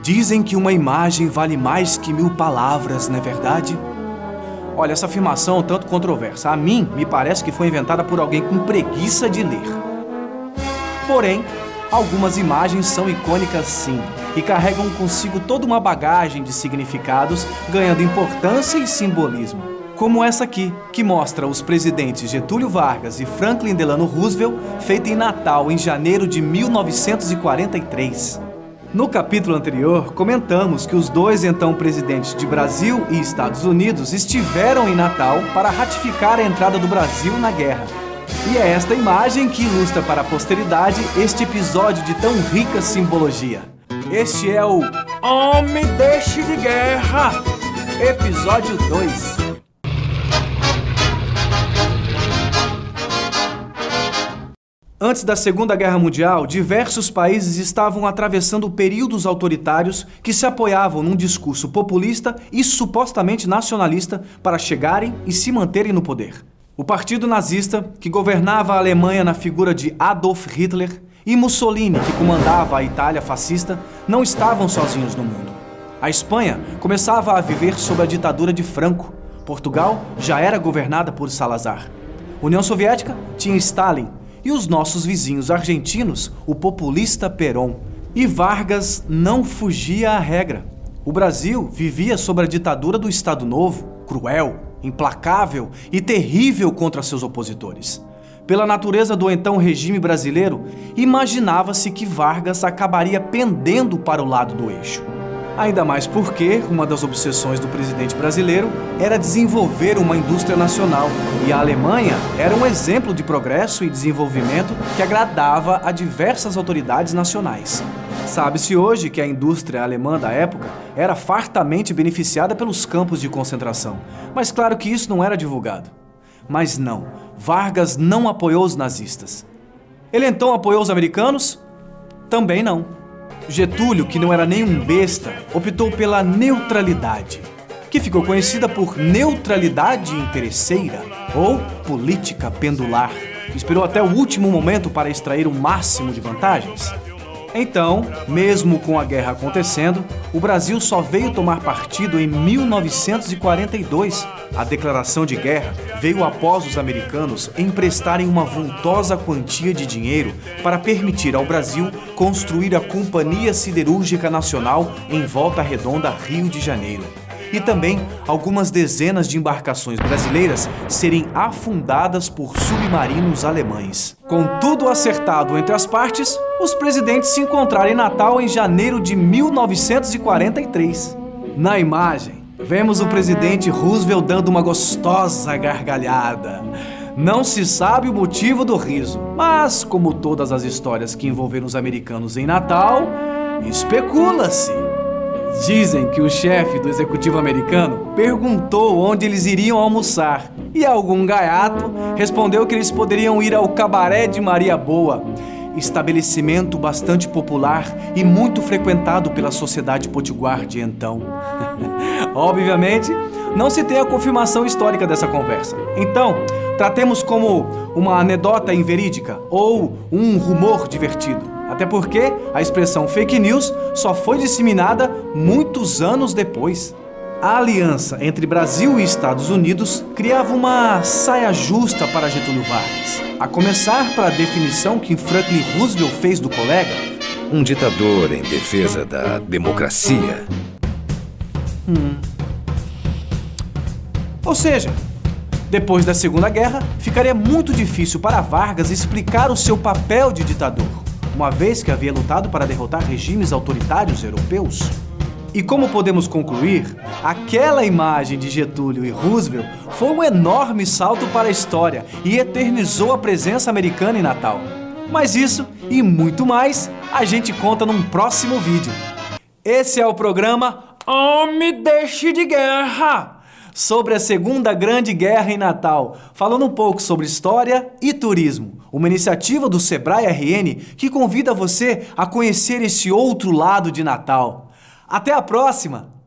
Dizem que uma imagem vale mais que 1000 palavras, não é verdade? Olha, essa afirmação é um tanto controversa. A mim, me parece que foi inventada por alguém com preguiça de ler. Porém, algumas imagens são icônicas sim, e carregam consigo toda uma bagagem de significados, ganhando importância e simbolismo. Como essa aqui, que mostra os presidentes Getúlio Vargas e Franklin Delano Roosevelt, feita em Natal, em janeiro de 1943. No capítulo anterior, comentamos que os dois então presidentes de Brasil e Estados Unidos estiveram em Natal para ratificar a entrada do Brasil na guerra. E é esta imagem que ilustra para a posteridade este episódio de tão rica simbologia. Este é o Homem Deixe de Guerra, episódio 2. Antes da Segunda Guerra Mundial, diversos países estavam atravessando períodos autoritários que se apoiavam num discurso populista e supostamente nacionalista para chegarem e se manterem no poder. O Partido Nazista, que governava a Alemanha na figura de Adolf Hitler, e Mussolini, que comandava a Itália fascista, não estavam sozinhos no mundo. A Espanha começava a viver sob a ditadura de Franco. Portugal já era governada por Salazar. União Soviética tinha Stalin. E os nossos vizinhos argentinos, o populista Perón. E Vargas não fugia à regra. O Brasil vivia sob a ditadura do Estado Novo, cruel, implacável e terrível contra seus opositores. Pela natureza do então regime brasileiro, imaginava-se que Vargas acabaria pendendo para o lado do eixo. Ainda mais porque uma das obsessões do presidente brasileiro era desenvolver uma indústria nacional, e a Alemanha era um exemplo de progresso e desenvolvimento que agradava a diversas autoridades nacionais. Sabe-se hoje que a indústria alemã da época era fartamente beneficiada pelos campos de concentração, mas claro que isso não era divulgado. Mas não, Vargas não apoiou os nazistas. Ele então apoiou os americanos? Também não. Getúlio, que não era nenhum besta, optou pela neutralidade, que ficou conhecida por neutralidade interesseira ou política pendular. Esperou até o último momento para extrair o máximo de vantagens. Então, mesmo com a guerra acontecendo, o Brasil só veio tomar partido em 1942. A declaração de guerra veio após os americanos emprestarem uma vultosa quantia de dinheiro para permitir ao Brasil construir a Companhia Siderúrgica Nacional em Volta Redonda, Rio de Janeiro. E também algumas dezenas de embarcações brasileiras serem afundadas por submarinos alemães. Com tudo acertado entre as partes, os presidentes se encontraram em Natal em janeiro de 1943. Na imagem, vemos o presidente Roosevelt dando uma gostosa gargalhada. Não se sabe o motivo do riso, mas, como todas as histórias que envolveram os americanos em Natal, especula-se. Dizem que o chefe do executivo americano perguntou onde eles iriam almoçar e algum gaiato respondeu que eles poderiam ir ao Cabaré de Maria Boa, estabelecimento bastante popular e muito frequentado pela sociedade potiguar de então. Obviamente, não se tem a confirmação histórica dessa conversa. Então, tratemos como uma anedota inverídica ou um rumor divertido. Até porque a expressão fake news só foi disseminada muitos anos depois. A aliança entre Brasil e Estados Unidos criava uma saia justa para Getúlio Vargas, a começar pela definição que Franklin Roosevelt fez do colega: um ditador em defesa da democracia. Ou seja, depois da Segunda Guerra, ficaria muito difícil para Vargas explicar o seu papel de ditador, uma vez que havia lutado para derrotar regimes autoritários europeus. E como podemos concluir, aquela imagem de Getúlio e Roosevelt foi um enorme salto para a história e eternizou a presença americana em Natal. Mas isso e muito mais a gente conta num próximo vídeo. Esse é o programa Homem Deixe de Guerra, sobre a Segunda Grande Guerra em Natal, falando um pouco sobre história e turismo, uma iniciativa do Sebrae RN que convida você a conhecer esse outro lado de Natal. Até a próxima!